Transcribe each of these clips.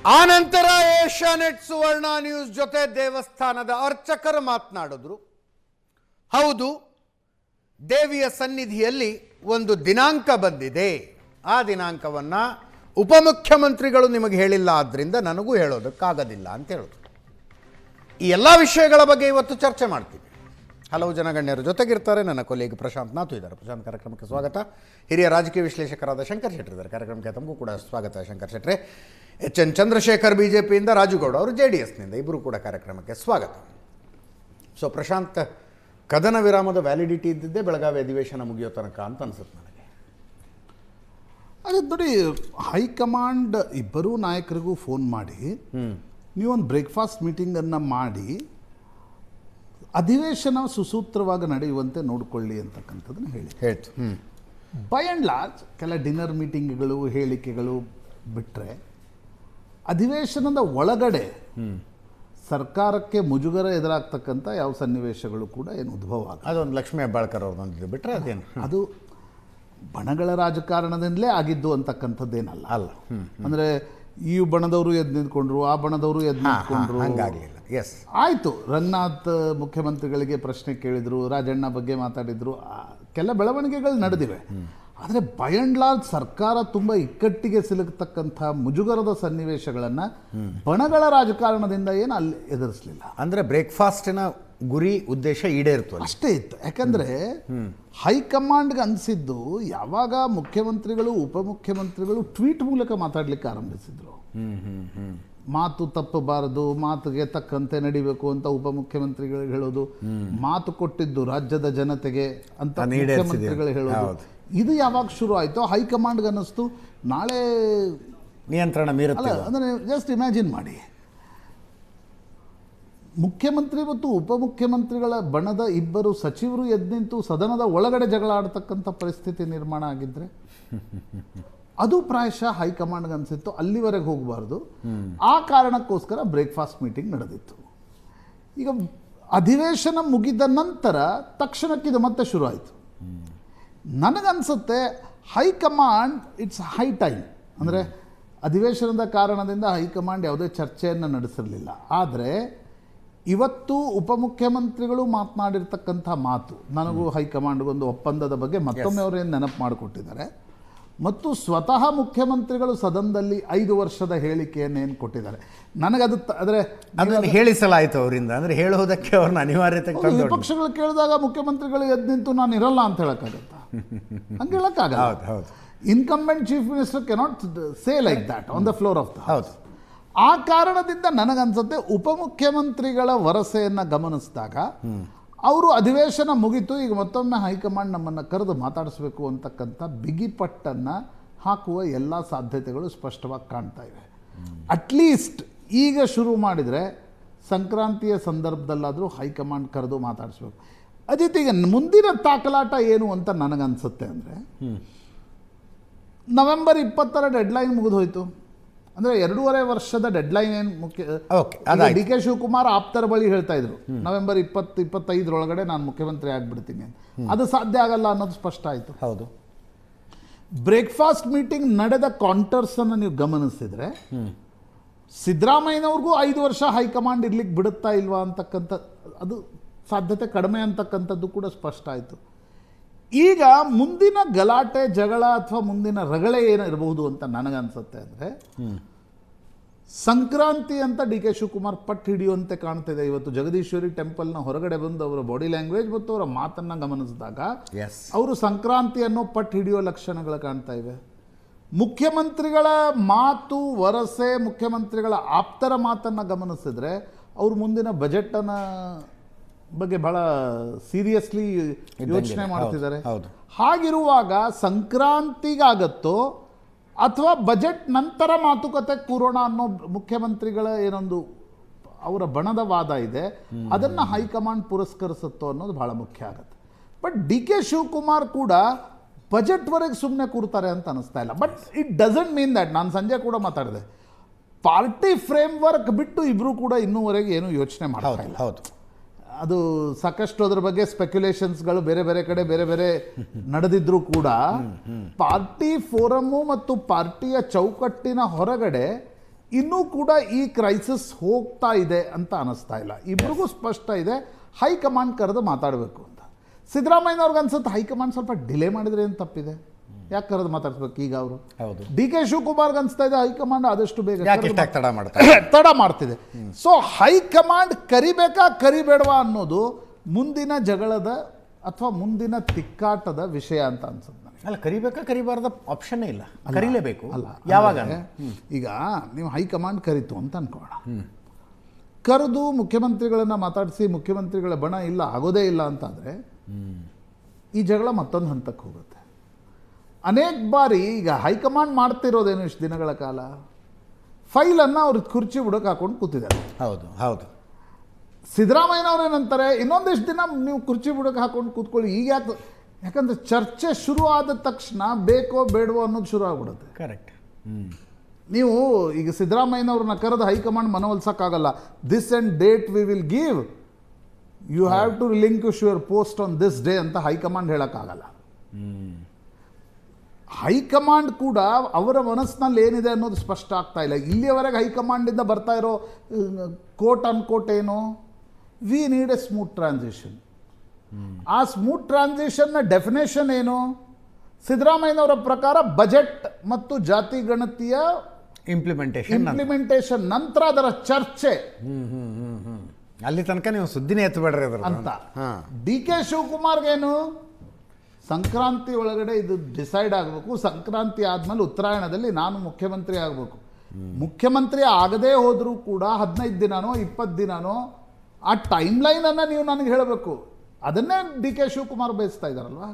ಆನಂತರ ಏಷ್ಯಾನೆಟ್ ಸುವರ್ಣ ನ್ಯೂಸ್ ಜೊತೆ ದೇವಸ್ಥಾನದ ಅರ್ಚಕರು ಮಾತನಾಡಿದ್ರು. ಹೌದು, ದೇವಿಯ ಸನ್ನಿಧಿಯಲ್ಲಿ ಒಂದು ದಿನಾಂಕ ಬಂದಿದೆ. ಆ ದಿನಾಂಕವನ್ನು ಉಪಮುಖ್ಯಮಂತ್ರಿಗಳು ನಿಮಗೆ ಹೇಳಿಲ್ಲ, ಆದ್ದರಿಂದ ನನಗೂ ಹೇಳೋದಕ್ಕಾಗೋದಿಲ್ಲ ಅಂತ ಹೇಳಿದ್ರು. ಈ ಎಲ್ಲ ವಿಷಯಗಳ ಬಗ್ಗೆ ಇವತ್ತು ಚರ್ಚೆ ಮಾಡ್ತೀವಿ. ಹಲವು ಜನ ಗಣ್ಯರು ಜೊತೆಗಿರ್ತಾರೆ. ನನ್ನ ಕೊಲೆಗೆ ಪ್ರಶಾಂತ್ ನಾಥು ಇದ್ದಾರೆ. ಪ್ರಶಾಂತ್, ಕಾರ್ಯಕ್ರಮಕ್ಕೆ ಸ್ವಾಗತ. ಹಿರಿಯ ರಾಜಕೀಯ ವಿಶ್ಲೇಷಕರಾದ ಶಂಕರ್ ಶೆಟ್ಟಿ ಇದ್ದಾರೆ. ಕಾರ್ಯಕ್ರಮಕ್ಕೆ ತಮಗೂ ಕೂಡ ಸ್ವಾಗತ ಶಂಕರ್ ಶೆಟ್ಟಿ. ಎಚ್ ಎನ್ ಚಂದ್ರಶೇಖರ್ BJPಯಿಂದ, ರಾಜುಗೌಡ ಅವರು JDSನಿಂದ, ಇಬ್ಬರು ಕೂಡ ಕಾರ್ಯಕ್ರಮಕ್ಕೆ ಸ್ವಾಗತ. ಸೊ ಪ್ರಶಾಂತ್, ಕದನ ವಿರಾಮದ ವ್ಯಾಲಿಡಿಟಿ ಇದ್ದಿದ್ದೇ ಬೆಳಗಾವಿ ಅಧಿವೇಶನ ಮುಗಿಯೋ ತನಕ ಅಂತ ಅನ್ಸುತ್ತೆ ನನಗೆ. ಅದೇ ನೋಡಿ, ಹೈಕಮಾಂಡ್ ಇಬ್ಬರೂ ನಾಯಕರಿಗೂ ಫೋನ್ ಮಾಡಿ ನೀವೊಂದು ಬ್ರೇಕ್ಫಾಸ್ಟ್ ಮೀಟಿಂಗನ್ನು ಮಾಡಿ ಅಧಿವೇಶನ ಸುಸೂತ್ರವಾಗಿ ನಡೆಯುವಂತೆ ನೋಡಿಕೊಳ್ಳಿ ಅಂತಕ್ಕಂಥದ್ದನ್ನು ಹೇಳ್ತು. ಬೈ ಆ್ಯಂಡ್ ಲಾರ್ಜ್ ಕೆಲ ಡಿನ್ನರ್ ಮೀಟಿಂಗ್ಗಳು, ಹೇಳಿಕೆಗಳು ಬಿಟ್ಟರೆ ಅಧಿವೇಶನದ ಒಳಗಡೆ ಸರ್ಕಾರಕ್ಕೆ ಮುಜುಗರ ಎದುರಾಗ್ತಕ್ಕಂಥ ಯಾವ ಸನ್ನಿವೇಶಗಳು ಕೂಡ ಏನು ಉದ್ಭವ ಆಗ. ಅದೊಂದು ಲಕ್ಷ್ಮೀ ಹೆಬ್ಬಾಳ್ಕರ್ ಅವ್ರದ್ದು ಬಿಟ್ಟರೆ ಅದೇನು, ಅದು ಬಣಗಳ ರಾಜಕಾರಣದಿಂದಲೇ ಆಗಿದ್ದು ಅಂತಕ್ಕಂಥದ್ದೇನಲ್ಲ. ಅಲ್ಲ, ಅಂದರೆ ಈ ಬಣದವರು ಎದ್ದು ನಿಂತ್ಕೊಂಡ್ರು, ಆ ಬಣದವರು ಎದ್ದು ನಿಂತ್ಕೊಂಡ್ರು, ಹಂಗಾಗಲಿಲ್ಲ. ಎಸ್, ಆಯಿತು. ರಂಗನಾಥ್ ಮುಖ್ಯಮಂತ್ರಿಗಳಿಗೆ ಪ್ರಶ್ನೆ ಕೇಳಿದರು, ರಾಜಣ್ಣ ಬಗ್ಗೆ ಮಾತಾಡಿದರು, ಕೆಲ ಬೆಳವಣಿಗೆಗಳು ನಡೆದಿವೆ. ಆದರೆ ಬೈ ಆ್ಯಂಡ್ ಲಾರ್ಜ್ ಸರ್ಕಾರ ತುಂಬ ಇಕ್ಕಟ್ಟಿಗೆ ಸಿಲುಕತಕ್ಕಂಥ ಮುಜುಗರದ ಸನ್ನಿವೇಶಗಳನ್ನು ಬಣಗಳ ರಾಜಕಾರಣದಿಂದ ಏನು ಅಲ್ಲಿ ಎದುರಿಸಲಿಲ್ಲ. ಅಂದರೆ ಬ್ರೇಕ್ಫಾಸ್ಟಿನ ಗುರಿ ಉದ್ದೇಶ ಈಡೇರಿತು, ಅಷ್ಟೇ ಇತ್ತು. ಯಾಕಂದರೆ ಹೈಕಮಾಂಡ್ಗೆ ಅನಿಸಿದ್ದು, ಯಾವಾಗ ಮುಖ್ಯಮಂತ್ರಿಗಳು ಉಪಮುಖ್ಯಮಂತ್ರಿಗಳು ಟ್ವೀಟ್ ಮೂಲಕ ಮಾತಾಡಲಿಕ್ಕೆ ಆರಂಭಿಸಿದ್ರು, ಮಾತು ತಪ್ಪಬಾರದು, ಮಾತಿಗೆ ತಕ್ಕಂತೆ ನಡಿಬೇಕು ಅಂತ ಉಪಮುಖ್ಯಮಂತ್ರಿಗಳಿಗೆ ಹೇಳೋದು, ಮಾತು ಕೊಟ್ಟಿದ್ದು ರಾಜ್ಯದ ಜನತೆಗೆ ಅಂತ ಮುಖ್ಯಮಂತ್ರಿಗಳು ಹೇಳೋದು, ಇದು ಯಾವಾಗ ಶುರು ಆಯಿತೋ ಹೈಕಮಾಂಡ್ಗೆ ಅನ್ನಿಸ್ತು ನಾಳೆ ನಿಯಂತ್ರಣ ಮೀರಲ್ಲ. ಅಂದರೆ ಜಸ್ಟ್ ಇಮ್ಯಾಜಿನ್ ಮಾಡಿ, ಮುಖ್ಯಮಂತ್ರಿ ಮತ್ತು ಉಪಮುಖ್ಯಮಂತ್ರಿಗಳ ಬಣದ ಇಬ್ಬರು ಸಚಿವರು ಎದ್ದು ನಿಂತು ಸದನದ ಒಳಗಡೆ ಜಗಳ ಆಡ್ತಕ್ಕಂಥ ಪರಿಸ್ಥಿತಿ ನಿರ್ಮಾಣ ಆಗಿದ್ದರೆ ಅದು ಪ್ರಾಯಶಃ ಹೈಕಮಾಂಡ್ಗೆ ಅನಿಸಿತ್ತು ಅಲ್ಲಿವರೆಗೆ ಹೋಗಬಾರ್ದು. ಆ ಕಾರಣಕ್ಕೋಸ್ಕರ ಬ್ರೇಕ್ಫಾಸ್ಟ್ ಮೀಟಿಂಗ್ ನಡೆದಿತ್ತು. ಈಗ ಅಧಿವೇಶನ ಮುಗಿದ ನಂತರ ತಕ್ಷಣಕ್ಕಿದು ಮತ್ತೆ ಶುರು ಆಯಿತು. ನನಗನ್ಸುತ್ತೆ ಹೈಕಮಾಂಡ್ ಇಟ್ಸ್ ಹೈ ಟೈಮ್, ಅಂದರೆ ಅಧಿವೇಶನದ ಕಾರಣದಿಂದ ಹೈಕಮಾಂಡ್ ಯಾವುದೇ ಚರ್ಚೆಯನ್ನು ನಡೆಸಿರಲಿಲ್ಲ. ಆದರೆ ಇವತ್ತು ಉಪಮುಖ್ಯಮಂತ್ರಿಗಳು ಮಾತನಾಡಿರ್ತಕ್ಕಂಥ ಮಾತು ನನಗೂ ಹೈಕಮಾಂಡ್ಗೊಂದು ಒಪ್ಪಂದದ ಬಗ್ಗೆ ಮತ್ತೊಮ್ಮೆ ಅವರೇನು ನೆನಪು ಮಾಡಿಕೊಟ್ಟಿದ್ದಾರೆ. ಮತ್ತು ಸ್ವತಃ ಮುಖ್ಯಮಂತ್ರಿಗಳು ಸದನದಲ್ಲಿ 5 ವರ್ಷದ ಹೇಳಿಕೆಯನ್ನೇನು ಕೊಟ್ಟಿದ್ದಾರೆ, ನನಗದು ಅಂದರೆ ಅದನ್ನು ಹೇಳಿಸಲಾಯಿತು ಅವರಿಂದ. ಅಂದರೆ ಹೇಳುವುದಕ್ಕೆ ಅವ್ರನ್ನ ಅನಿವಾರ್ಯತೆ ವಿಪಕ್ಷಗಳು ಕೇಳಿದಾಗ ಮುಖ್ಯಮಂತ್ರಿಗಳು ಎದ್ದು ನಿಂತು ನಾನು ಇರಲ್ಲ ಅಂತ ಹೇಳೋಕ್ಕಾಗತ್ತಾ? ಹಂಗೆ ಹೇಳೋಕ್ಕಾಗಲ್ಲ. ಹೌದು, incumbent chief minister cannot say like that on the floor of the house. ಹೌದು. ಆ ಕಾರಣದಿಂದ ನನಗನ್ಸುತ್ತೆ ಉಪಮುಖ್ಯಮಂತ್ರಿಗಳ ವರಸೆಯನ್ನು ಗಮನಿಸಿದಾಗ ಅವರು ಅಧಿವೇಶನ ಮುಗಿತು, ಈಗ ಮತ್ತೊಮ್ಮೆ ಹೈಕಮಾಂಡ್ ನಮ್ಮನ್ನು ಕರೆದು ಮಾತಾಡಿಸ್ಬೇಕು ಅಂತಕ್ಕಂಥ ಬಿಗಿಪಟ್ಟನ್ನು ಹಾಕುವ ಎಲ್ಲ ಸಾಧ್ಯತೆಗಳು ಸ್ಪಷ್ಟವಾಗಿ ಕಾಣ್ತಾ ಇವೆ. ಅಟ್ಲೀಸ್ಟ್ ಈಗ ಶುರು ಮಾಡಿದರೆ ಸಂಕ್ರಾಂತಿಯ ಸಂದರ್ಭದಲ್ಲಾದರೂ ಹೈಕಮಾಂಡ್ ಕರೆದು ಮಾತಾಡಿಸ್ಬೇಕು. ಅಜಿತ್, ಈಗ ಮುಂದಿನ ತಾಕಲಾಟ ಏನು ಅಂತ ನನಗನ್ಸುತ್ತೆ ಅಂದರೆ, ನವೆಂಬರ್ 20 ಡೆಡ್ಲೈನ್ ಮುಗಿದು ಹೋಯಿತು. ಅಂದರೆ 2.5 ವರ್ಷದ ಡೆಡ್ಲೈನ್ ಏನು ಮುಖ್ಯ. DK ಶಿವಕುಮಾರ್ ಆಪ್ತರ ಬಳಿ ಹೇಳ್ತಾ ಇದ್ರು ನವೆಂಬರ್ 20-25 ನಾನು ಮುಖ್ಯಮಂತ್ರಿ ಆಗಿಬಿಡ್ತೀನಿ ಅಂತ. ಅದು ಸಾಧ್ಯ ಆಗಲ್ಲ ಅನ್ನೋದು ಸ್ಪಷ್ಟ ಆಯಿತು. ಹೌದು. ಬ್ರೇಕ್ಫಾಸ್ಟ್ ಮೀಟಿಂಗ್ ನಡೆದ ಕಾಂಟರ್ಸನ್ನು ನೀವು ಗಮನಿಸಿದರೆ ಸಿದ್ದರಾಮಯ್ಯನವ್ರಿಗೂ 5 ವರ್ಷ ಹೈಕಮಾಂಡ್ ಇರ್ಲಿಕ್ಕೆ ಬಿಡುತ್ತಾ ಇಲ್ವಾ ಅಂತಕ್ಕಂಥ ಅದು ಸಾಧ್ಯತೆ ಕಡಿಮೆ ಅಂತಕ್ಕಂಥದ್ದು ಕೂಡ ಸ್ಪಷ್ಟ ಆಯಿತು. ಈಗ ಮುಂದಿನ ಗಲಾಟೆ ಜಗಳ ಅಥವಾ ಮುಂದಿನ ರಗಳೆ ಏನಿರಬಹುದು ಅಂತ ನನಗನ್ಸುತ್ತೆ ಅಂದರೆ, ಸಂಕ್ರಾಂತಿ ಅಂತ DK ಶಿವಕುಮಾರ್ ಪಟ್ಟು ಹಿಡಿಯುವಂತೆ ಕಾಣ್ತಿದೆ. ಇವತ್ತು ಜಗದೀಶ್ವರಿ ಟೆಂಪಲ್ನ ಹೊರಗಡೆ ಬಂದು ಅವರ ಬಾಡಿ ಲ್ಯಾಂಗ್ವೇಜ್ ಮತ್ತು ಅವರ ಮಾತನ್ನು ಗಮನಿಸಿದಾಗ ಅವರು ಸಂಕ್ರಾಂತಿಯನ್ನು ಪಟ್ಟು ಹಿಡಿಯುವ ಲಕ್ಷಣಗಳು ಕಾಣ್ತಾ ಇವೆ. ಮುಖ್ಯಮಂತ್ರಿಗಳ ಮಾತು, ವರಸೆ, ಮುಖ್ಯಮಂತ್ರಿಗಳ ಆಪ್ತರ ಮಾತನ್ನು ಗಮನಿಸಿದ್ರೆ ಅವರು ಮುಂದಿನ ಬಜೆಟನ್ನು ಬಗ್ಗೆ ಬಹಳ ಸೀರಿಯಸ್ಲಿ ಯೋಚನೆ ಮಾಡ್ತಿದ್ದಾರೆ. ಹಾಗಿರುವಾಗ ಸಂಕ್ರಾಂತಿಗಾಗತ್ತೋ ಅಥವಾ ಬಜೆಟ್ ನಂತರ ಮಾತುಕತೆ ಕೂರೋಣ ಅನ್ನೋ ಮುಖ್ಯಮಂತ್ರಿಗಳ ಏನೊಂದು ಅವರ ಬಣದ ವಾದ ಇದೆ, ಅದನ್ನು ಹೈಕಮಾಂಡ್ ಪುರಸ್ಕರಿಸುತ್ತೋ ಅನ್ನೋದು ಬಹಳ ಮುಖ್ಯ ಆಗುತ್ತೆ. ಬಟ್ DK ಶಿವಕುಮಾರ್ ಕೂಡ ಬಜೆಟ್ವರೆಗೆ ಸುಮ್ಮನೆ ಕೂರ್ತಾರೆ ಅಂತ ಅನಿಸ್ತಾ ಇಲ್ಲ. But it doesn't mean that, ನಾನು ಸಂಜೆ ಕೂಡ ಮಾತಾಡಿದೆ, ಪಾರ್ಟಿ ಫ್ರೇಮ್ ವರ್ಕ್ ಬಿಟ್ಟು ಇಬ್ಬರು ಕೂಡ ಇನ್ನೂವರೆಗೆ ಏನು ಯೋಚನೆ ಮಾಡ್ತಾ ಇಲ್ಲ. ಹೌದು, ಅದು ಸಾಕಷ್ಟು ಅದರ ಬಗ್ಗೆ ಸ್ಪೆಕ್ಯುಲೇಷನ್ಸ್ಗಳು ಬೇರೆ ಬೇರೆ ಕಡೆ ಬೇರೆ ಬೇರೆ ನಡೆದಿದ್ರೂ ಕೂಡ ಪಾರ್ಟಿ ಫೋರಮ್ಮು ಮತ್ತು ಪಾರ್ಟಿಯ ಚೌಕಟ್ಟಿನ ಹೊರಗಡೆ ಇನ್ನೂ ಕೂಡ ಈ ಕ್ರೈಸಿಸ್ ಹೋಗ್ತಾ ಇದೆ ಅಂತ ಅನಿಸ್ತಾ ಇಲ್ಲ. ಇಬ್ರಿಗೂ ಸ್ಪಷ್ಟ ಇದೆ ಹೈಕಮಾಂಡ್ ಕರೆದು ಮಾತಾಡಬೇಕು ಅಂತ. ಸಿದ್ದರಾಮಯ್ಯನವ್ರಿಗೆ ಅನ್ಸುತ್ತೆ ಹೈಕಮಾಂಡ್ ಸ್ವಲ್ಪ ಡಿಲೇ ಮಾಡಿದ್ರೆ ಏನು ತಪ್ಪಿದೆ, ಯಾಕೆ ಕರೆದು ಮಾತಾಡ್ಸ್ಬೇಕು ಈಗ ಅವರು. ಡಿ ಕೆ ಶಿವಕುಮಾರ್ಗೆ ಅನಿಸ್ತಾ ಇದೆ ಹೈಕಮಾಂಡ್ ಆದಷ್ಟು ಬೇಗ ತಡ ಮಾಡ್ತಿದೆ. ಸೊ ಹೈಕಮಾಂಡ್ ಕರಿಬೇಕಾ ಕರಿಬೇಡವಾ ಅನ್ನೋದು ಮುಂದಿನ ಜಗಳದ ಅಥವಾ ಮುಂದಿನ ತಿಕ್ಕಾಟದ ವಿಷಯ ಅಂತ ಅನ್ಸುತ್ತೆ ನನಗೆ. ಅಲ್ಲ, ಕರಿಬೇಕಾ ಕರಿಬಾರ್ದ ಆಪ್ಷನ್ನೇ ಇಲ್ಲ, ಕರಿಲೇಬೇಕು. ಅಲ್ಲ, ಯಾವಾಗ ಈಗ ನೀವು ಹೈಕಮಾಂಡ್ ಕರಿತು ಅಂತ ಅನ್ಕೋಣ, ಕರೆದು ಮುಖ್ಯಮಂತ್ರಿಗಳನ್ನ ಮಾತಾಡಿಸಿ ಮುಖ್ಯಮಂತ್ರಿಗಳ ಬಣ ಇಲ್ಲ ಆಗೋದೇ ಇಲ್ಲ ಅಂತಾದರೆ ಈ ಜಗಳ ಮತ್ತೊಂದು ಹಂತಕ್ಕೆ ಹೋಗುತ್ತೆ. ಅನೇಕ ಬಾರಿ ಈಗ ಹೈಕಮಾಂಡ್ ಮಾಡ್ತಿರೋದೇನು ಇಷ್ಟು ದಿನಗಳ ಕಾಲ ಫೈಲನ್ನು ಅವ್ರ ಕುರ್ಚಿ ಬುಡಕ್ಕೆ ಹಾಕೊಂಡು ಕೂತಿದ್ದಾರೆ. ಹೌದು. ಸಿದ್ದರಾಮಯ್ಯನವ್ರೇನಂತಾರೆ ಇನ್ನೊಂದಿಷ್ಟು ದಿನ ನೀವು ಕುರ್ಚಿ ಬುಡಕ್ಕೆ ಹಾಕೊಂಡು ಕೂತ್ಕೊಳ್ಳಿ. ಈಗ ಯಾಕಂದ್ರೆ ಚರ್ಚೆ ಶುರು ಆದ ತಕ್ಷಣ ಬೇಕೋ ಬೇಡವೋ ಅನ್ನೋದು ಶುರು ಆಗ್ಬಿಡುತ್ತೆ. ಕರೆಕ್ಟ್. ನೀವು ಈಗ ಸಿದ್ದರಾಮಯ್ಯನವ್ರನ್ನ ಕರೆದು ಹೈಕಮಾಂಡ್ ಮನವೊಲಿಸೋಕ್ಕಾಗಲ್ಲ. This and date we will give, you have to relinquish your post on this day ಅಂತ ಹೈಕಮಾಂಡ್ ಹೇಳೋಕ್ಕಾಗಲ್ಲ. ಹೈಕಮಾಂಡ್ ಕೂಡ ಅವರ ಮನಸ್ಸಿನಲ್ಲಿ ಏನಿದೆ ಅನ್ನೋದು ಸ್ಪಷ್ಟ ಆಗ್ತಾ ಇಲ್ಲ. ಇಲ್ಲಿಯವರೆಗೆ ಹೈಕಮಾಂಡಿಂದ ಬರ್ತಾ ಇರೋ ಕೋಟ್ ಅನ್ಕೋಟ್ ಏನು, we need A smooth transition. ಆ ಸ್ಮೂತ್ ಟ್ರಾನ್ಸಿಷನ್ನ ಡೆಫಿನೇಷನ್ ಏನು? ಸಿದ್ದರಾಮಯ್ಯನವರ ಪ್ರಕಾರ ಬಜೆಟ್ ಮತ್ತು ಜಾತಿ ಗಣತಿಯ ಇಂಪ್ಲಿಮೆಂಟೇಷನ್ ನಂತರ ಅದರ ಚರ್ಚೆ. ಅಲ್ಲಿ ತನಕ ನೀವು ಸುದ್ದಿನೇ ಎತ್ತಬೇಡ್ರಿ ಅಂತ. ಡಿ ಕೆ ಶಿವಕುಮಾರ್ಗೇನು ಸಂಕ್ರಾಂತಿ ಒಳಗಡೆ ಇದು ಡಿಸೈಡ್ ಆಗಬೇಕು, ಸಂಕ್ರಾಂತಿ ಆದಮೇಲೆ ಉತ್ತರಾಯಣದಲ್ಲಿ ನಾನು ಮುಖ್ಯಮಂತ್ರಿ ಆಗಬೇಕು. ಮುಖ್ಯಮಂತ್ರಿ ಆಗದೇ ಹೋದರೂ ಕೂಡ 15 ದಿನನೋ 20 ದಿನನೋ ಆ ಟೈಮ್ ಲೈನನ್ನು ನೀವು ನನಗೆ ಹೇಳಬೇಕು. ಅದನ್ನೇ ಡಿ ಕೆ ಶಿವಕುಮಾರ್ ಬಯಸ್ತಾ ಇದ್ದಾರಲ್ವ.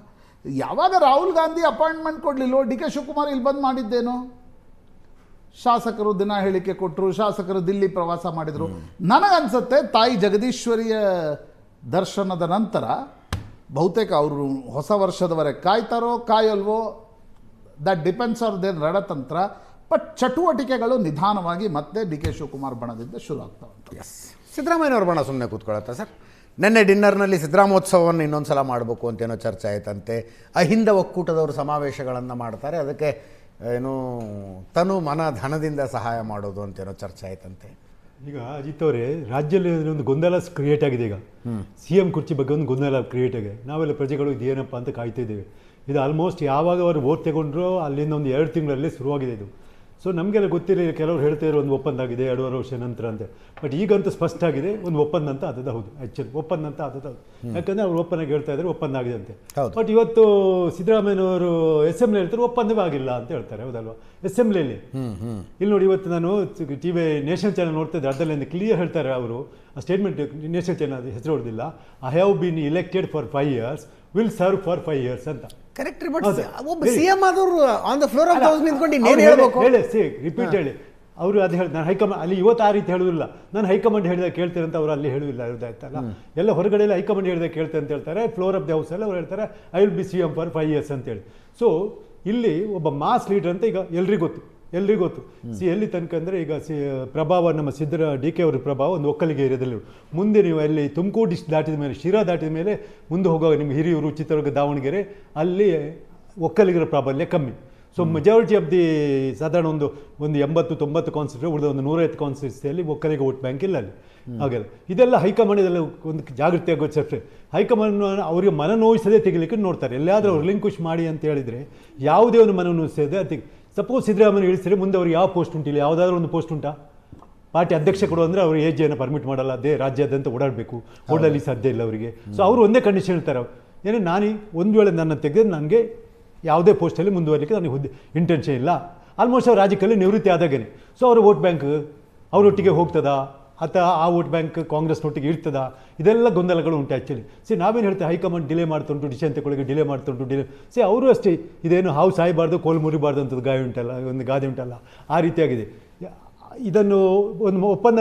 ಯಾವಾಗ ರಾಹುಲ್ ಗಾಂಧಿ ಅಪಾಯಿಂಟ್ಮೆಂಟ್ ಕೊಡಲಿಲ್ಲೋ ಡಿ ಕೆ ಶಿವಕುಮಾರ್ ಇಲ್ಲಿ ಬಂದು ಮಾಡಿದ್ದೇನು? ಶಾಸಕರು ದಿನ ಹೇಳಿಕೆ ಕೊಟ್ಟರು, ಶಾಸಕರು ದಿಲ್ಲಿ ಪ್ರವಾಸ ಮಾಡಿದರು. ನನಗನ್ಸುತ್ತೆ ತಾಯಿ ಜಗದೀಶ್ವರಿಯ ದರ್ಶನದ ನಂತರ ಬಹುತೇಕ ಅವರು ಹೊಸ ವರ್ಷದವರೆಗೆ ಕಾಯ್ತಾರೋ ಕಾಯಲ್ವೋ, ದಟ್ ಡಿಪೆಂಡ್ಸ್ ಆನ್ ದೇರ್ ರಣತಂತ್ರ. ಬಟ್ ಚಟುವಟಿಕೆಗಳು ನಿಧಾನವಾಗಿ ಮತ್ತೆ ಡಿ ಕೆ ಶಿವಕುಮಾರ್ ಬಣದಿಂದ ಶುರು ಆಗ್ತಾ ಉಂಟು. ಸಿದ್ದರಾಮಯ್ಯನವ್ರ ಬಣ ಸುಮ್ಮನೆ ಕೂತ್ಕೊಳ್ಳುತ್ತಾ ಸರ್? ನಿನ್ನೆ ಡಿನ್ನರ್ನಲ್ಲಿ ಸಿದ್ದರಾಮೋತ್ಸವವನ್ನು ಇನ್ನೊಂದು ಸಲ ಮಾಡಬೇಕು ಅಂತೇನೋ ಚರ್ಚೆ ಆಯ್ತಂತೆ. ಅಹಿಂದ ಒಕ್ಕೂಟದವರು ಸಮಾವೇಶಗಳನ್ನು ಮಾಡ್ತಾರೆ, ಅದಕ್ಕೆ ಏನು ತನು ಮನ ಧನದಿಂದ ಸಹಾಯ ಮಾಡೋದು ಅಂತೇನೋ ಚರ್ಚೆ ಆಯ್ತಂತೆ. ಈಗ ಅಜಿತ್ ಅವರೇ, ರಾಜ್ಯದಲ್ಲಿ ಒಂದು ಗೊಂದಲ ಕ್ರಿಯೇಟ್ ಆಗಿದೆ. ಈಗ CM ಕುರ್ಚಿ ಬಗ್ಗೆ ಒಂದು ಗೊಂದಲ ಕ್ರಿಯೇಟ್ ಆಗಿದೆ. ನಾವೆಲ್ಲ ಪ್ರಜೆಗಳು ಇದೇನಪ್ಪ ಅಂತ ಕಾಯ್ತಾ ಇದ್ದೇವೆ. ಇದು ಆಲ್ಮೋಸ್ಟ್ ಯಾವಾಗ ಅವರು ವೋಟ್ ತಗೊಂಡ್ರು ಅಲ್ಲಿಂದ ಒಂದು 2 ತಿಂಗಳಲ್ಲಿ ಶುರುವಾಗಿದೆ ಇದು. ಸೊ ನಮಗೆಲ್ಲ ಗೊತ್ತಿರಲಿಲ್ಲ, ಕೆಲವರು ಹೇಳ್ತಾ ಇರೋ ಒಂದು ಒಪ್ಪಂದ ಆಗಿದೆ 2.5 ವರ್ಷ ನಂತರ ಅಂತ. ಬಟ್ ಈಗಂತೂ ಸ್ಪಷ್ಟ ಆಗಿದೆ ಒಂದು ಒಪ್ಪಂದ ಅಂತ ಆದದ್ದು ಹೌದು. ಆ್ಯಕ್ಚುಲಿ ಒಪ್ಪಂದ ಅಂತ ಆದದ್ದು ಹೌದು. ಯಾಕಂದರೆ ಅವ್ರು ಒಪ್ಪಂದ ಹೇಳ್ತಾ ಇದ್ದಾರೆ ಒಪ್ಪಂದ ಆಗಿದೆ ಅಂತೆ. ಬಟ್ ಇವತ್ತು ಸಿದ್ದರಾಮಯ್ಯನವರು ಅಸೆಂಬ್ಲಿ ಹೇಳ್ತಾರೆ ಒಪ್ಪಂದವೇ ಆಗಿಲ್ಲ ಅಂತ ಹೇಳ್ತಾರೆ, ಹೌದಲ್ವಾ? ಅಸೆಂಬ್ಲಿಯಲ್ಲಿ ಇಲ್ಲಿ ನೋಡಿ, ಇವತ್ತು ನಾನು TV ನೇಷನಲ್ ಚಾನಲ್ ನೋಡ್ತಾ ಇದ್ದೆ, ಅದರಲ್ಲಿ ಕ್ಲಿಯರ್ ಹೇಳ್ತಾರೆ ಅವರು. ಆ ಸ್ಟೇಟ್ಮೆಂಟ್ ನೇಷನಲ್ ಚಾನಲ್ ಹೆಸರು ಹೊಡೆದಿಲ್ಲ, I have been elected for 5 years, will serve for 5 years ಅಂತ. ಕರೆಕ್ಟ್. ಬಟ್ ಒಬ್ಬ CM ಆದವರು on the floor of house ನಿಂತ್ಕೊಂಡು ಇನ್ನೇನು ಹೇಳಬೇಕು ಹೇಳಿ ರಿಪೀಟ್ ಹೇಳಿ. ಅವರು ಅದು ಹೇಳಿ, ನಾನು ಹೈಕಮಾಂಡ್ ಅಲ್ಲಿ ಇವತ್ತು ಆ ರೀತಿ ಹೇಳುವುದಿಲ್ಲ, ನಾನು ಹೈಕಮಾಂಡ್ ಹೇಳಿದಾಗ ಕೇಳ್ತೇನೆ ಅಂತ ಅವರು ಅಲ್ಲಿ ಹೇಳುವುದಿಲ್ಲ. ಇರೋದಾಯ್ತಲ್ಲ, ಎಲ್ಲ ಹೊರಗಡೆ ಎಲ್ಲ ಹೈಕಮಾಂಡ್ ಹೇಳಿದಾಗ ಕೇಳ್ತೇನೆ ಅಂತ ಹೇಳ್ತಾರೆ. ಫ್ಲೋರ್ ಆಫ್ ದಿ ಹೌಸ್ ಅಲ್ಲಿ ಅವ್ರು ಹೇಳ್ತಾರೆ I will be CM for 5 years ಅಂತೇಳಿ. ಸೊ ಇಲ್ಲಿ ಒಬ್ಬ ಮಾಸ್ ಲೀಡರ್ ಅಂತ ಈಗ ಎಲ್ರಿಗೂ ಗೊತ್ತು. ಎಲ್ಲಿ ತನಕ ಅಂದರೆ ಈಗ ಪ್ರಭಾವ ನಮ್ಮ ಡಿ ಕೆ ಅವರ ಪ್ರಭಾವ ಒಂದು ಒಕ್ಕಲಿಗೆ ಏರಿಯಾದಲ್ಲಿ. ಮುಂದೆ ನೀವು ಅಲ್ಲಿ ತುಮಕೂರು ಡಿಸ್ಟ್ರಿಕ್ಟ್ ದಾಟಿದ ಮೇಲೆ, ಶಿರಾ ದಾಟಿದ ಮೇಲೆ ಮುಂದೆ ಹೋಗುವಾಗ ನಿಮ್ಮ ಹಿರಿಯೂರು, ಚಿತ್ರದುರ್ಗ, ದಾವಣಗೆರೆ ಅಲ್ಲಿ ಒಕ್ಕಲಿಗರ ಪ್ರಾಬಲ್ಯ ಕಮ್ಮಿ. ಸೊ ಮೆಜಾರಿಟಿ ಆಫ್ ದಿ ಸಾಧಾರಣ ಒಂದು 80-90 ಕಾನ್ಸ್ಟಿಟ್ಯೂನ್ಸಿ, ಉಳಿದ ಒಂದು 150 ಕಾನ್ಸ್ಟಿಟ್ಯೂನ್ಸಿಯಲ್ಲಿ ಒಕ್ಕಲಿಗ ವೋಟ್ ಬ್ಯಾಂಕ್ ಇಲ್ಲ ಅಲ್ಲಿ. ಹಾಗೆಲ್ಲ ಇದೆಲ್ಲ ಹೈಕಮಾಂಡ್ ಇದೆಲ್ಲ ಒಂದು ಜಾಗೃತಿ ಆಗೋ ಚರ್ಚೆ. ಹೈಕಮಾಂಡ್ ಅವರಿಗೆ ಮನನೋಯಿಸದೆ ತೆಗಿಲಿಕ್ಕೆ ನೋಡ್ತಾರೆ. ಎಲ್ಲಾದರೂ ಅವ್ರು ರಿಲಿಂಕ್ವಿಶ್ ಮಾಡಿ ಅಂತ ಹೇಳಿದರೆ ಯಾವುದೇ ಒಂದು ಮನನೋಯಿಸದೆ ಅದಕ್ಕೆ. ಸಪೋಸ್ ಸಿದ್ದರಾಮಯ್ಯ ಇಳಿಸಿದ್ರೆ ಮುಂದೆ ಅವ್ರಿಗೆ ಯಾವ ಪೋಸ್ಟ್ ಉಂಟಿಲ್ಲ, ಯಾವುದಾದ್ರೂ ಒಂದು ಪೋಸ್ಟ್ ಉಂಟಾ? ಪಾರ್ಟಿ ಅಧ್ಯಕ್ಷ ಕೊಡು ಅಂದರೆ ಅವರು ಏಜನ್ನು ಪರ್ಮಿಟ್ ಮಾಡಲ್ಲ, ಅದೇ ರಾಜ್ಯಾದ್ಯಂತ ಓಡಾಡಬೇಕು, ಓಡಲಿ ಸಾಧ್ಯ ಇಲ್ಲ ಅವರಿಗೆ. ಸೊ ಅವರು ಒಂದೇ ಕಂಡೀಷನ್ ಹೇಳ್ತಾರೆ, ಏನು ನಾನು ಒಂದು ವೇಳೆ ನನ್ನ ತೆಗೆದು ನನಗೆ ಯಾವುದೇ ಪೋಸ್ಟಲ್ಲಿ ಮುಂದುವರಲಿಕ್ಕೆ ನನಗೆ ಇಂಟೆನ್ಷನ್ ಇಲ್ಲ. ಆಲ್ಮೋಸ್ಟ್ ಅವ್ರು ರಾಜಕೀಯದಲ್ಲಿ ನಿವೃತ್ತಿ ಆದಾಗೇ. ಸೊ ಅವರ ವೋಟ್ ಬ್ಯಾಂಕ್ ಅವರೊಟ್ಟಿಗೆ ಹೋಗ್ತದಾ ಅಥವಾ ಆ ವೋಟ್ ಬ್ಯಾಂಕ್ ಕಾಂಗ್ರೆಸ್ನೊಟ್ಟಿಗೆ ಇರ್ತದಾ? ಇದೆಲ್ಲ ಗೊಂದಲಗಳು ಉಂಟು ಆ್ಯಕ್ಚುಲಿ. ನಾವೇನು ಹೇಳ್ತೇವೆ, ಹೈಕಮಾಂಡ್ ಡಿಲೇ ಮಾಡ್ತುಂಟು, ಡಿಸಿಷನ್ ತಗೊಳ್ಳಿಗೆ ಡಿಲೇ ಮಾಡ್ತುಂಟು. ಅವರು ಅಷ್ಟೇ, ಇದೇನು ಹಾವು ಸಾಯಬಾರ್ದು ಕೋಲು ಮುರಿಬಾರ್ದು ಅಂತದ್ದು ಒಂದು ಗಾದೆ ಉಂಟಲ್ಲ, ಆ ರೀತಿಯಾಗಿದೆ. ಇದನ್ನು ಒಂದು ಒಪ್ಪಂದ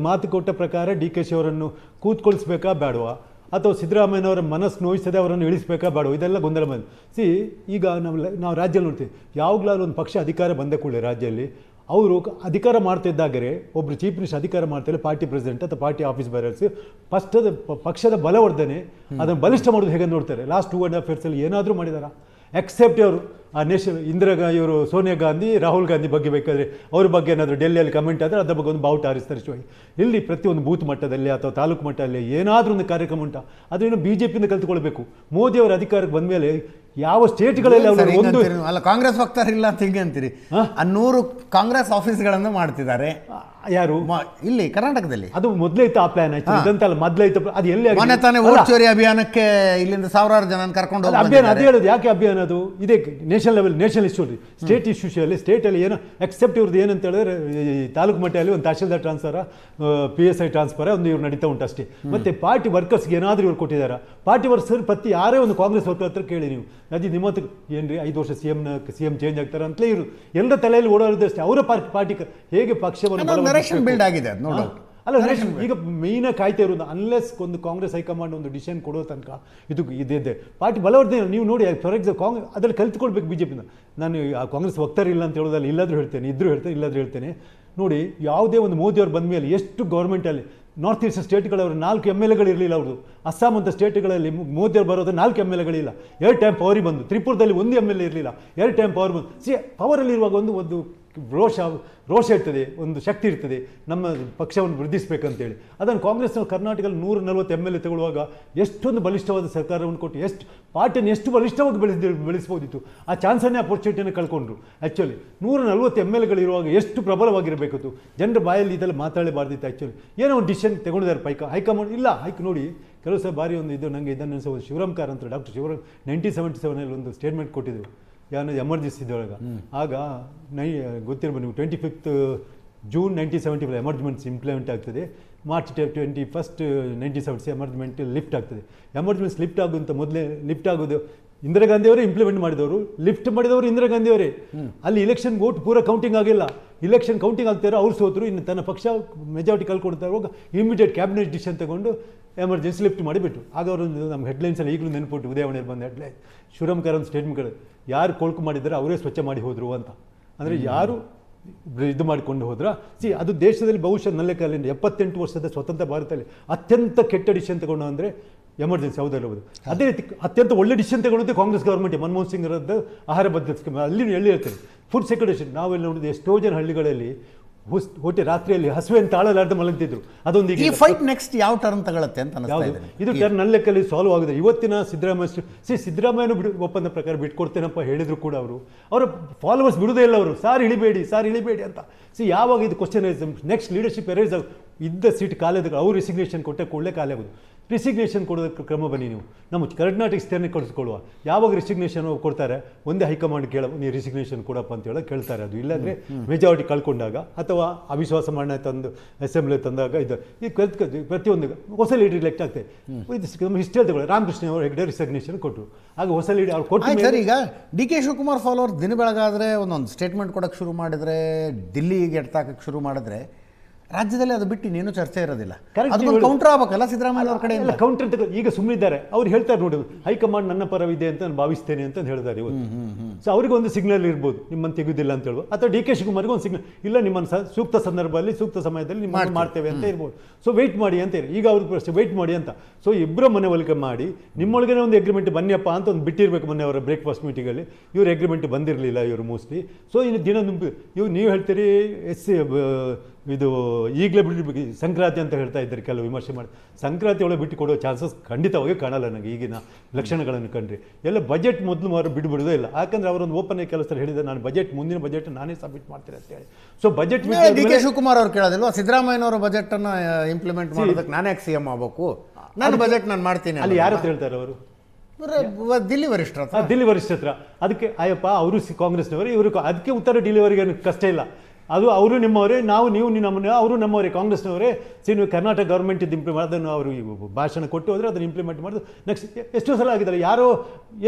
ಮಾತು ಕೊಟ್ಟ ಪ್ರಕಾರ DK ಅವರನ್ನು ಕೂತ್ಕೊಳಿಸ್ಬೇಕಾ ಬೇಡವಾ, ಅಥವಾ ಸಿದ್ದರಾಮಯ್ಯನವರ ಮನಸ್ಸು ನೋಯಿಸದೆ ಅವರನ್ನು ಇಳಿಸಬೇಕಾ ಬೇಡವಾ? ಇದೆಲ್ಲ ಗೊಂದಲ ಬಂದು. ಈಗ ನಾವು ರಾಜ್ಯದಲ್ಲಿ ನೋಡ್ತೀವಿ, ಯಾವಾಗಲಾದ್ರೂ ಒಂದು ಪಕ್ಷ ಅಧಿಕಾರ ಬಂದ ಕೂಡಲೇ ರಾಜ್ಯದಲ್ಲಿ ಅವರು ಅಧಿಕಾರ ಮಾಡ್ತಿದ್ದಾಗರೆ ಒಬ್ಬರು ಚೀಫ್ ಮಿನಿಸ್ಟರ್ ಅಧಿಕಾರ ಮಾಡ್ತಾರೆ, ಪಾರ್ಟಿ ಪ್ರೆಸಿಡೆಂಟ್ ಅಥವಾ ಪಾರ್ಟಿ ಆಫೀಸ್ ಬೇರರ್ಸ್ ಪಕ್ಷದ ಬಲವರ್ಧನೆ ಅದನ್ನು ಬಲಿಷ್ಠ ಮಾಡೋದು ಹೇಗೆ ನೋಡ್ತಾರೆ. ಲಾಸ್ಟ್ 2.5 years ಏನಾದರೂ ಮಾಡಿದಾರಾ? ಎಕ್ಸೆಪ್ಟ್ ಅವರು ಇವರು ಸೋನಿಯಾ ಗಾಂಧಿ ರಾಹುಲ್ ಗಾಂಧಿ ಬಗ್ಗೆ ಬೇಕಾದರೆ ಅವ್ರ ಬಗ್ಗೆ ಏನಾದರೂ ಡೆಲ್ಲಿಯಲ್ಲಿ ಕಮೆಂಟ್ ಆದರೆ ಅದ್ರ ಬಗ್ಗೆ ಒಂದು ಬಾವುಟ ಹಾರಿಸ್ತಾರೆ ಶಿವಾಗಿ. ಇಲ್ಲಿ ಪ್ರತಿಯೊಂದು ಬೂತ್ ಮಟ್ಟದಲ್ಲಿ ಅಥವಾ ತಾಲೂಕು ಮಟ್ಟದಲ್ಲಿ ಏನಾದರೂ ಒಂದು ಕಾರ್ಯಕ್ರಮ ಉಂಟಾ ಅದನ್ನು BJಪಿಯಿಂದ ಕಲ್ತ್ಕೊಳ್ಬೇಕು. ಮೋದಿಯವರ ಅಧಿಕಾರಕ್ಕೆ ಬಂದ ಮೇಲೆ ಯಾವ ಸ್ಟೇಟ್ಗಳಲ್ಲಿ ಅವರು ಒಂದು ಅಲ್ಲ ಕಾಂಗ್ರೆಸ್ ವಕ್ತಾರ ಇಲ್ಲ ಅಂತ ಹಿಂಗೆ ಅಂತೀರಿ. 100 ಕಾಂಗ್ರೆಸ್ ಆಫೀಸ್ಗಳನ್ನು ಮಾಡ್ತಿದ್ದಾರೆ ಯಾರು ಇಲ್ಲಿ ಕರ್ನಾಟಕದಲ್ಲಿ. ಅದು ಮೊದಲೇ ಇತ್ತು ಆ ಪ್ಲಾನ್ ಆಯ್ತು ಇದಂತಲ್ಲ ಮೊದಲೇ ಇತ್ತು ಅದು ಎಲ್ಲಿ ಮೊನ್ನೆ ತಾನೇ ವೋಟ್ ಚೋರಿ ಅಭಿಯಾನಕ್ಕೆ ಇಲ್ಲಿಂದ ಸಾವಿರಾರು ಜನ ಕರ್ಕೊಂಡು ಹೋಗಿ ಅಭಿಯಾನ ಅದೇ ಹೇಳೋದು. ಯಾಕೆ ಅಭಿಯಾನ ಅದು ಇದೇ national level national issue state ಇಶ್ಯೂಸಲ್ಲಿ ಸ್ಟೇಟಲ್ಲಿ ಏನು ಎಕ್ಸೆಪ್ಟ್ ಇವ್ರದ್ದು ಏನಂತ ಹೇಳಿದ್ರೆ ಈ ತಾಲೂಕು ಮಟ್ಟದಲ್ಲಿ ಒಂದು ತಹಶೀಲ್ದಾರ್ ಟ್ರಾನ್ಸ್ಫರ PSI ಟ್ರಾನ್ಸ್ಫರ್ ಒಂದು ಇವ್ರು ನಡೀತಾ ಉಂಟು ಅಷ್ಟೇ. ಮತ್ತೆ ಪಾರ್ಟಿ ವರ್ಕರ್ಸ್ಗೆ ಏನಾದರೂ ಇವ್ರು ಕೊಟ್ಟಿದ್ದಾರೆ ಪಾರ್ಟಿ ವರ್ಕರ್ ಪ್ರತಿ ಯಾರೇ ಒಂದು ಕಾಂಗ್ರೆಸ್ ವರ್ಕರ್ ಹತ್ರ ಕೇಳಿ ನೀವು ಅದು ನಿಮ್ಮ ಹತ್ರ ಏನ್ರಿ 5 ವರ್ಷ CM ಚೇಂಜ್ ಆಗ್ತಾರೆ ಅಂತಲೇ ಇವರು ಎಲ್ಲ ತಲೆಯಲ್ಲಿ ಓಡಾಡೋದಷ್ಟೇ. ಅವರ ಪಾರ್ಟಿ ಹೇಗೆ ಪಕ್ಷವನ್ನು ಬಿಲ್ಡ್ ಆಗಿದೆ ಅದು ನೋಡೋ ಅಲ್ಲ ಈಗ ಮೇಯ್ನಾಗಿ ಕಾಯ್ತಾ ಇರೋದು ಅನ್ಲೆಸ್ ಒಂದು ಕಾಂಗ್ರೆಸ್ ಹೈಕಮಾಂಡ್ ಒಂದು ಡಿಸಿಷನ್ ಕೊಡೋ ತನಕ ಇದೆ ಪಾರ್ಟಿ ಬಲವರ್ಧನೆ. ನೀವು ನೋಡಿ ಫಾರ್ ಎಕ್ಸಾಂಪಲ್ ಕಾಂಗ್ರೆಸ್ ಅದರಲ್ಲಿ ಕಲ್ತ್ಕೊಳ್ಬೇಕು BJಪಿನ. ನಾನು ಆ ಕಾಂಗ್ರೆಸ್ ವಕ್ತಾರ ಇಲ್ಲ ಅಂತ ಹೇಳೋದಲ್ಲ, ಇಲ್ಲಾದರೂ ಹೇಳ್ತೇನೆ, ಇದ್ರೂ ಹೇಳ್ತೇನೆ, ಇಲ್ಲಾದರೂ ಹೇಳ್ತೇನೆ. ನೋಡಿ ಯಾವುದೇ ಒಂದು ಮೋದಿಯವ್ರು ಬಂದ ಮೇಲೆ ಎಷ್ಟು ಗೌರ್ಮೆಂಟಲ್ಲಿ ನಾರ್ತ್ ಈಸ್ಟ್ ಸ್ಟೇಟ್ಗಳವರು 4 MLAಗಳು ಇರಲಿಲ್ಲ. ಅವ್ರದ್ದು ಅಸ್ಸಾಂ ಅಂತ ಸ್ಟೇಟ್ಗಳಲ್ಲಿ ಮೋದಿಯವ್ರು ಬರೋದು 4 MLAಗಳಿಲ್ಲ. 2 ಟೈಮ್ ಪವರಿಗೆ ಬಂದು ತ್ರಿಪುರದಲ್ಲಿ 1 MLA ಇರಲಿಲ್ಲ, 2 ಟೈಮ್ ಪವರ್ ಬಂದು. ಪವರಲ್ಲಿರುವಾಗ ಒಂದು ರೋಷ ಇರ್ತದೆ, ಒಂದು ಶಕ್ತಿ ಇರ್ತದೆ ನಮ್ಮ ಪಕ್ಷವನ್ನು ವೃದ್ಧಿಸಬೇಕಂತೇಳಿ. ಅದನ್ನು ಕಾಂಗ್ರೆಸ್ನ ಕರ್ನಾಟಕದಲ್ಲಿ 140 MLA ತಗೊಳ್ಳುವಾಗ ಎಷ್ಟೊಂದು ಬಲಿಷ್ಠವಾದ ಸರ್ಕಾರವನ್ನು ಕೊಟ್ಟು ಎಷ್ಟು ಪಾರ್ಟಿಯನ್ನು ಎಷ್ಟು ಬಲಿಷ್ಠವಾಗಿ ಬೆಳೆಸ್ಬೋದಿತ್ತು. ಆ ಚಾನ್ಸನ್ನೇ ಅಪರ್ಚುನಿಟಿಯನ್ನು ಕಳ್ಕೊಂಡ್ರು. ಆ್ಯಕ್ಚುಲಿ 140 MLAಗಳು ಇರುವಾಗ ಎಷ್ಟು ಪ್ರಬಲವಾಗಿರಬೇಕಿತ್ತು. ಜನರ ಬಾಯಲ್ಲಿ ಇದೆಲ್ಲ ಮಾತಾಡಲೇಬಾರ್ದಿತ್ತು. ಆ್ಯಕ್ಚುಲಿ ಏನೋ ಒಂದು ಡಿಸಿಷನ್ ತಗೊಂಡಿದ್ದಾರೆ ಹೈಕಮಾಂಡ್ ಇಲ್ಲ. ನೋಡಿ ಕೆಲವು ಸಹ ಬಾರಿ ಒಂದು ಇದು ನನಗೆ ಇದನ್ನು ಅನಿಸೋದು ಶಿವರಾಮ್ ಕಾರಂತ ಡಾಕ್ಟರ್ ಶಿವರಾಮ್ 1977 ಒಂದು ಸ್ಟೇಟ್ಮೆಂಟ್ ಕೊಟ್ಟಿದ್ರು ಯಾರು ಎಮರ್ಜೆನ್ಸಿ ಇದ್ದೊಳಗೆ. ಆಗ ಗೊತ್ತಿರ್ಬೋದು ನೀವು 25 ಜೂನ್ 1975 ಎಮರ್ಜ್ಮೆಂಟ್ಸ್ ಇಂಪ್ಲಿಮೆಂಟ್ ಆಗ್ತದೆ. ಮಾರ್ಚ್ 21 1970 ಎಮರ್ಜ್ಮೆಂಟ್ ಲಿಫ್ಟ್ ಆಗ್ತದೆ. ಎಮರ್ಜ್ಮೆಂಟ್ಸ್ ಲಿಫ್ಟ್ ಆಗುವಂಥ ಮೊದಲೇ ಲಿಫ್ಟ್ ಆಗೋದು ಇಂದಿರಾ ಗಾಂಧಿಯವರೇ ಇಂಪ್ಲಿಮೆಂಟ್ ಮಾಡಿದವರು, ಲಿಫ್ಟ್ ಮಾಡಿದವರು ಇಂದಿರಾ ಗಾಂಧಿಯವರೇ. ಅಲ್ಲಿ ಇಲೆಕ್ಷನ್ ವೋಟ್ ಪೂರ ಕೌಂಟಿಂಗ್ ಆಗಿಲ್ಲ, ಇಲೆಕ್ಷನ್ ಕೌಂಟಿಂಗ್ ಆಗ್ತಾರೆ, ಅವ್ರು ಸೋತರು. ಇನ್ನು ತನ್ನ ಪಕ್ಷ ಮೆಜಾರಿಟಿ ಕಳ್ಕೊಡ್ತಾ ಇರುವಾಗ ಇಮಿಡಿಯೇಟ್ ಕ್ಯಾಬಿನೆಟ್ ಡಿಸಿಷನ್ ತಗೊಂಡು ಎಮರ್ಜೆನ್ಸಿ ಲಿಫ್ಟ್ ಮಾಡಿಬಿಟ್ಟು. ಆಗ ಅವರು ನಮ್ಮ ಹೆಡ್ಲೈನ್ಸಲ್ಲಿ ಈಗಲೂ ನೆನಪುಟ್ಟು ಉದಯವಾಣಿಯಲ್ಲಿ ಬಂದ ಹೆಡ್ಲೈನ್ ಶಿವರಾಮ್ ಕಾರಂತ್ ಸ್ಟೇಟ್ಮೆಂಟ್ಗಳು ಯಾರು ಕೊಳ್ಕು ಮಾಡಿದ್ದಾರೆ ಅವರೇ ಸ್ವಚ್ಛ ಮಾಡಿ ಹೋದರು ಅಂತ. ಅಂದರೆ ಯಾರು ಇದು ಮಾಡಿಕೊಂಡು ಹೋದ್ರ ಅದು ದೇಶದಲ್ಲಿ ಬಹುಶಃ ನನ್ನ ಕಾಲಿಂದ 78 ವರ್ಷದ ಸ್ವತಂತ್ರ ಭಾರತದಲ್ಲಿ ಅತ್ಯಂತ ಕೆಟ್ಟ ಡಿಸಿಷನ್ ತಗೊಂಡು ಅಂದರೆ ಎಮರ್ಜೆನ್ಸಿ ಹೌದಲ್ಲಬಹುದು. ಅದೇ ರೀತಿ ಅತ್ಯಂತ ಒಳ್ಳೆ ಡಿಸಿಷನ್ ತಗೊಂಡಿದ್ದೆ ಕಾಂಗ್ರೆಸ್ ಗೌರ್ಮೆಂಟ್ ಮನಮೋಹನ್ ಸಿಂಗ್ ಅವರದ್ದು ಆಹಾರ ಭದ್ರತೆ ಸ್ಕೀಮ್. ಅಲ್ಲಿ ಎಲ್ಲಿ ಹೇಳ್ತೇನೆ ಫುಡ್ ಸೆಕ್ಯೂರಿಟಿ. ನಾವೆಲ್ಲ ನೋಡಿದ್ರೆ ಎಷ್ಟೋ ಜನ ಹಳ್ಳಿಗಳಲ್ಲಿ ಹೊಟ್ಟೆ ರಾತ್ರಿಯಲ್ಲಿ ಹಸುವೆಯನ್ನು ತಾಳಲಾರ್ದು ಮಲಗ್ತಿದ್ರು. ಅದೊಂದು ಈ ಫೈಟ್ ನೆಕ್ಸ್ಟ್ ಯಾವ ಟರ್ನ್ ತಗೊಳುತ್ತೆ ಅಂತ ಇದು ಟರ್ನ್ ನನ್ನ ಲೆಕ್ಕಲ್ಲಿ ಸಾಲ್ವ್ ಆಗಿದೆ. ಇವತ್ತಿನ ಸಿದ್ದರಾಮಯ್ಯನ ಒಪ್ಪಂದ ಪ್ರಕಾರ ಬಿಟ್ಕೊಡ್ತೇನಪ್ಪ ಹೇಳಿದ್ರು ಕೂಡ ಅವರ ಫಾಲೋವರ್ಸ್ ಬಿಡುವುದೇ ಇಲ್ಲ. ಅವರು ಸಾರ್ ಇಳಿಬೇಡಿ ಅಂತ. ಯಾವಾಗ ಇದು ಕ್ವಶನ್ ನೆಕ್ಸ್ಟ್ ಲೀಡರ್ಶಿಪ್ ಎರೇಸ್ ಇದ್ದ ಸೀಟ್ ಕಾಲೇದ ಅವ್ರು ರಿಸಿಗ್ನೇಷನ್ ಕೊಟ್ಟೆ ಕೂಡಲೇ ಖಾಲಿ ಆಗೋದು. ರಿಸಿಗ್ನೇಷನ್ ಕೊಡೋದಕ್ಕೆ ಕ್ರಮ ಬನ್ನಿ ನೀವು ನಮ್ಮ ಕರ್ನಾಟಕ ಸ್ಥಾನ ಕೊಡಿಸ್ಕೊಳ್ಳುವ. ಯಾವಾಗ ರಿಸಿಗ್ನೇಷನ್ ಕೊಡ್ತಾರೆ ಒಂದೇ ಹೈಕಮಾಂಡ್ ನೀವು ರಿಸಿಗ್ನೇಷನ್ ಕೊಡಪ್ಪ ಅಂತ ಹೇಳೋ ಕೇಳ್ತಾರೆ. ಅದು ಇಲ್ಲಾಂದರೆ ಮೆಜಾರಿಟಿ ಕಳ್ಕೊಂಡಾಗ ಅಥವಾ ಅವಿಶ್ವಾಸ ಮನ್ನಣೆ ತಂದು ಅಸೆಂಬ್ಲಿ ತಂದಾಗ ಇದು ಪ್ರತಿಯೊಂದು ಹೊಸ ಲೀಡರ್ ಎಲೆಕ್ಟ್ ಆಗ್ತದೆ. ಇದು ನಮ್ಮ ಹಿಸ್ಟ್ರಿ ತಗೊಳ್ಳಿ. ರಾಮಕೃಷ್ಣ ಅವರು ಹೆಗ್ಡೆ ರಿಸಿಗ್ನೇಷನ್ ಕೊಟ್ಟರು. ಆಗ ಹೊಸ ಲೀಡರ್ ಅವ್ರು ಕೊಟ್ಟು ಈಗ DK ಶಿವಕುಮಾರ್ ಫಾಲೋವರ್ ದಿನ ಬೆಳಗಾದರೆ ಒಂದೊಂದು ಸ್ಟೇಟ್ಮೆಂಟ್ ಕೊಡೋಕ್ಕೆ ಶುರು ಮಾಡಿದರೆ, ದಿಲ್ಲಿಗೆ ಎಡ್ತಾಕಕ್ಕೆ ಶುರು ಮಾಡಿದ್ರೆ ರಾಜ್ಯದಲ್ಲಿ ಅದು ಬಿಟ್ಟು ಇನ್ನೇನು ಚರ್ಚೆ ಇರೋದಿಲ್ಲ. ಕೌಂಟರ್ ಆಗಬೇಕಲ್ಲ ಸಿದ್ದರಾಮಯ್ಯ ಅವ್ರ ಕಡೆಯಿಂದ. ಕೌಂಟರ್ ಅಂತ ಈಗ ಸುಮ್ಮನಿದ್ದಾರೆ. ಅವ್ರು ಹೇಳ್ತಾರೆ ನೋಡಿ ಹೈಕಮಾಂಡ್ ನನ್ನ ಪರವಿದೆ ಅಂತ ನಾನು ಭಾವಿಸ್ತೇನೆ ಅಂತ ಹೇಳಿದ್ದಾರೆ ಇವತ್ತು. ಸೊ ಅವ್ರಿಗೆ ಒಂದು ಸಿಗ್ನಲ್ ಇರ್ಬೋದು ನಿಮ್ಮನ್ನು ತೆಗೆದಿಲ್ಲ ಅಂತ ಹೇಳ್ಬೋದು. ಅಥವಾ DK ಶಿವಕುಮಾರ್ಗೆ ಒಂದು ಸಿಗ್ನಲ್ ಇಲ್ಲ ನಿಮ್ಮನ್ನು ಸೂಕ್ತ ಸಂದರ್ಭದಲ್ಲಿ ಸೂಕ್ತ ಸಮಯದಲ್ಲಿ ನಿಮ್ಮನ್ನು ಮಾಡ್ತೇವೆ ಅಂತ ಇರ್ಬೋದು. ಸೊ ವೆಯ್ಟ್ ಮಾಡಿ ಅಂತ ಈಗ ಅವ್ರಿಗೆ ಪ್ರಶ್ನೆ ವೆಯ್ಟ್ ಮಾಡಿ ಅಂತ. ಸೊ ಇಬ್ಬರ ಮನವೊಲಿಕೆ ಮಾಡಿ ನಿಮ್ಮೊಳಗೇನೆ ಒಂದು ಅಗ್ರಿಮೆಂಟ್ ಬನ್ನಿಯಪ್ಪ ಅಂತ ಒಂದು ಬಿಟ್ಟಿರ್ಬೇಕು. ಮೊನ್ನೆ ಅವರ ಬ್ರೇಕ್ಫಾಸ್ಟ್ ಮೀಟಿಂಗಲ್ಲಿ ಇವ್ರ ಅಗ್ರಿಮೆಂಟ್ ಬಂದಿರಲಿಲ್ಲ ಇವರು ಮೋಸ್ಟ್ಲಿ. ಸೊ ಇನ್ನು ದಿನ ನೀವು ಹೇಳ್ತೀರಿ ಇದು ಈಗಲೇ ಬಿಟ್ಟು ಸಂಕ್ರಾಂತಿ ಅಂತ ಹೇಳ್ತಾ ಇದ್ದಾರೆ ಕೆಲವು ವಿಮರ್ಶೆ ಮಾಡಿ. ಸಂಕ್ರಾಂತಿ ಒಳಗೆ ಬಿಟ್ಟು ಕೊಡೋ ಚಾನ್ಸಸ್ ಖಂಡಿತವಾಗಿ ಕಾಣಲ್ಲ ನನಗೆ ಈಗಿನ ಲಕ್ಷಣಗಳನ್ನು ಕಂಡ್ರೆ. ಎಲ್ಲ ಬಜೆಟ್ ಮೊದಲು ಅವರು ಬಿಡುವುದೇ ಇಲ್ಲ. ಯಾಕಂದ್ರೆ ಅವರೊಂದು ಓಪನ್ ಕೆಲಸದಲ್ಲಿ ಹೇಳಿದ್ದಾರೆ ನಾನು ಮುಂದಿನ ಬಜೆಟ್ ನಾನೇ ಸಬ್ಮಿಟ್ ಮಾಡ್ತೇನೆ ಅಂತ ಹೇಳಿ. ಸೊ ಬಜೆಟ್ DK ಶಿವಕುಮಾರ್ ಅವ್ರು ಕೇಳೋದಿಲ್ವಾ ಸಿದ್ದರಾಮಯ್ಯನವರ ಬಜೆಟ್ ಅನ್ನು ಇಂಪ್ಲಿಮೆಂಟ್ ಮಾಡೋದಕ್ಕೆ ನಾನೇ CM ಆಗಬೇಕು, ನಾನು ಬಜೆಟ್ ನಾನು ಮಾಡ್ತೀನಿ ಅಲ್ಲಿ ಯಾರು ಹೇಳ್ತಾರೆ ಅವರು? ದಿಲ್ಲಿ ವರಿಷ್ಠರ ಹತ್ರ. ಅದಕ್ಕೆ ಅಯ್ಯಪ್ಪ ಅವರು ಕಾಂಗ್ರೆಸ್ನವರು ಇವರು ಅದಕ್ಕೆ ಉತ್ತರ ಡೆಲಿವರಿಗೆ ಕಷ್ಟ ಇಲ್ಲ. ಅದು ಅವರು ನಿಮ್ಮವರೇ, ನೀವು ನಮ್ಮನ್ನ, ಅವರು ನಮ್ಮವರೇ ಕಾಂಗ್ರೆಸ್ನವರೇ. ಕರ್ನಾಟಕ ಗೌರ್ಮೆಂಟ್ ಇದು ಇಂಪ್ಲಿಮೆಂಟ್ ಅದನ್ನು ಅವರು ಭಾಷಣ ಕೊಟ್ಟು ಹೋದರೆ ಅದನ್ನು ಇಂಪ್ಲಿಮೆಂಟ್ ಮಾಡೋದು ನೆಕ್ಸ್ಟ್ ಎಷ್ಟೋ ಸಲ ಆಗಿದ್ದಾರೆ.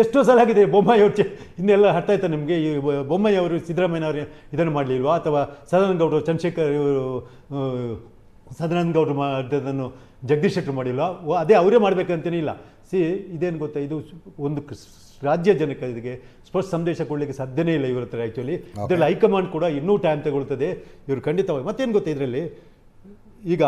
ಎಷ್ಟೋ ಸಲ ಆಗಿದೆ. ಬೊಮ್ಮಾಯಿ ಅವ್ರು ಇನ್ನೆಲ್ಲ ಹರ್ತಾಯ್ತಾ ನಿಮಗೆ? ಈ ಬೊಮ್ಮಾಯಿ ಅವರು ಸಿದ್ದರಾಮಯ್ಯನವರು ಇದನ್ನು ಮಾಡಲಿಲ್ವಾ? ಅಥವಾ ಸದಾನಂದ ಗೌಡರು ಚಂದ್ರಶೇಖರ್ ಸದಾನಂದ ಗೌಡರು ಅದನ್ನು ಜಗದೀಶ್ ಶೆಟ್ಟರು ಮಾಡಿಲ್ವಾ? ಅದೇ ಅವರೇ ಮಾಡಬೇಕಂತೇನಿಲ್ಲ. ಇದೇನು ಗೊತ್ತಾ, ಇದು ಒಂದು ರಾಜ್ಯ ಜನಕ್ಕೆ ಸ್ಪಷ್ಟ ಸಂದೇಶ ಕೊಡಲಿಕ್ಕೆ ಸಾಧ್ಯನೇ ಇಲ್ಲ ಇವ್ರ ಹತ್ರ. ಆ್ಯಕ್ಚುಲಿ ಇದರಲ್ಲಿ ಹೈಕಮಾಂಡ್ ಕೂಡ ಇನ್ನೂ ಟೈಮ್ ತಗೊಳ್ತದೆ. ಇವರು ಖಂಡಿತವಾಗಿ ಮತ್ತೇನು ಗೊತ್ತಾ, ಇದರಲ್ಲಿ ಈಗ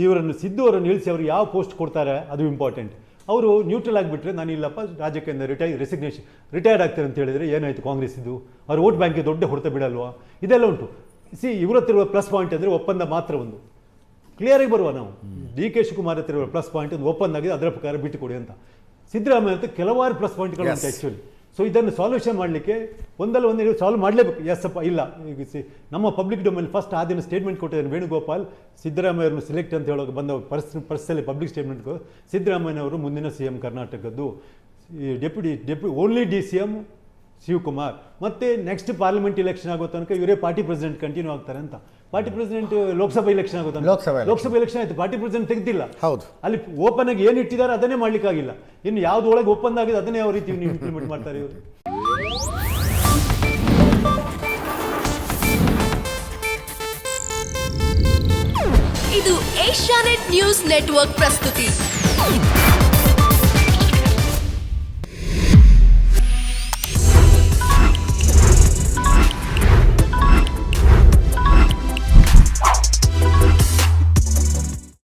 ಇವರನ್ನು ಸಿದ್ದು ಅವರನ್ನು ನಿಲ್ಲಿಸಿ ಅವ್ರಿಗೆ ಯಾವ ಪೋಸ್ಟ್ ಕೊಡ್ತಾರೆ ಅದು ಇಂಪಾರ್ಟೆಂಟ್. ಅವರು ನ್ಯೂಟ್ರಲ್ ಆಗಿಬಿಟ್ರೆ ನಾನು ಇಲ್ಲಪ್ಪ ರಾಜಕೀಯದಿಂದ ರಿಟೈರ್ಡ್ ಆಗ್ತಾರೆ ಅಂತ ಹೇಳಿದರೆ ಏನಾಯಿತು ಕಾಂಗ್ರೆಸ್ ಇದು ಅವ್ರ ವೋಟ್ ಬ್ಯಾಂಕ್ಗೆ ದೊಡ್ಡ ಹೊಡೆತ ಬಿಡಲ್ವಾ, ಇದೆಲ್ಲ ಉಂಟು. ಇವ್ರ ಹತ್ರ ಇರುವ ಪ್ಲಸ್ ಪಾಯಿಂಟ್ ಅಂದರೆ ಒಪ್ಪಂದ ಮಾತ್ರ ಒಂದು ಕ್ಲಿಯರಾಗಿ ಬರುವ ನಾವು ಡಿ ಕೆ ಶಿವಕುಮಾರ್ ಹತ್ರ ಇರುವ ಪ್ಲಸ್ ಪಾಯಿಂಟ್ ಒಂದು ಒಪ್ಪಂದ ಆಗಿದೆ, ಅದರ ಪ್ರಕಾರ ಬಿಟ್ಟು ಕೊಡಿ ಅಂತ. ಸಿದ್ದರಾಮಯ್ಯ ಅಂತ ಕೆಲವಾರು ಪ್ಲಸ್ ಪಾಯಿಂಟ್ಗಳು ಉಂಟು ಆ್ಯಕ್ಚುಲಿ. ಸೊ ಇದನ್ನು ಸಾಲ್ಯೂಷನ್ ಮಾಡಲಿಕ್ಕೆ ಒಂದಲ್ಲ ಒಂದು ಸಾಲ್ವ್ ಮಾಡಲೇಬೇಕು. ಎಸ್ಸಪ್ಪ ಇಲ್ಲ ಈಗ ನಮ್ಮ ಪಬ್ಲಿಕ್ ಡೊಮೇನ್ ಫಸ್ಟ್ ಆ ದಿನ ಸ್ಟೇಟ್ಮೆಂಟ್ ಕೊಟ್ಟಿದ್ದಾರೆ ವೇಣುಗೋಪಾಲ್, ಸಿದ್ದರಾಮಯ್ಯವ್ರನ್ನು ಸಿಲೆಕ್ಟ್ ಅಂತ ಹೇಳೋಕೆ ಬಂದ ಪರ್ಸಲ್ಲಿ ಪಬ್ಲಿಕ್ ಸ್ಟೇಟ್ಮೆಂಟ್ ಸಿದ್ದರಾಮಯ್ಯನವರು ಮುಂದಿನ ಸಿ ಎಂ ಕರ್ನಾಟಕದ್ದು, ಡೆಪ್ಯೂಟಿ ಓನ್ಲಿ DCM ಶಿವಕುಮಾರ್, ಮತ್ತೆ ನೆಕ್ಸ್ಟ್ ಪಾರ್ಲಿಮೆಂಟ್ ಇಲೆಕ್ಷನ್ ಆಗೋ ತನಕ ಇವರೇ ಪಾರ್ಟಿ ಪ್ರೆಸಿಡೆಂಟ್ ಕಂಟಿನ್ಯೂ ಆಗ್ತಾರೆ ಅಂತ. ಪಾರ್ಟಿ ಪ್ರೆಸಿಡೆಂಟ್ ಲೋಕಸಭಾ ಇಲೆಕ್ಷನ್ ಆಗೋ ತನಕ ಲೋಕಸಭಾ ಎಲೆಕ್ಷನ್ ಆಯ್ತು, ಪಾರ್ಟಿ ಪ್ರೆಸಿಡೆಂಟ್ ತೆಗೆದಿಲ್ಲ. ಹೌದು, ಅಲ್ಲಿ ಓಪನ್ ಆಗಿ ಏನು ಇಟ್ಟಿದ್ದಾರೆ ಅದನ್ನೇ ಮಾಡ್ಲಿಕ್ಕಾಗಿಲ್ಲ. ಇನ್ನು ಯಾವ್ದು ಒಳಗೆ ಒಪ್ಪಂದ ಆಗಿದೆ ಅದನ್ನೇ ಯಾವ ರೀತಿ ಇಂಪ್ಲಿಮೆಂಟ್ ಮಾಡ್ತಾರೆ ಇವರು. ಇದು ಏಷ್ಯಾನೆಟ್ ನ್ಯೂಸ್ ನೆಟ್ವರ್ಕ್ ಪ್ರಸ್ತುತಿ.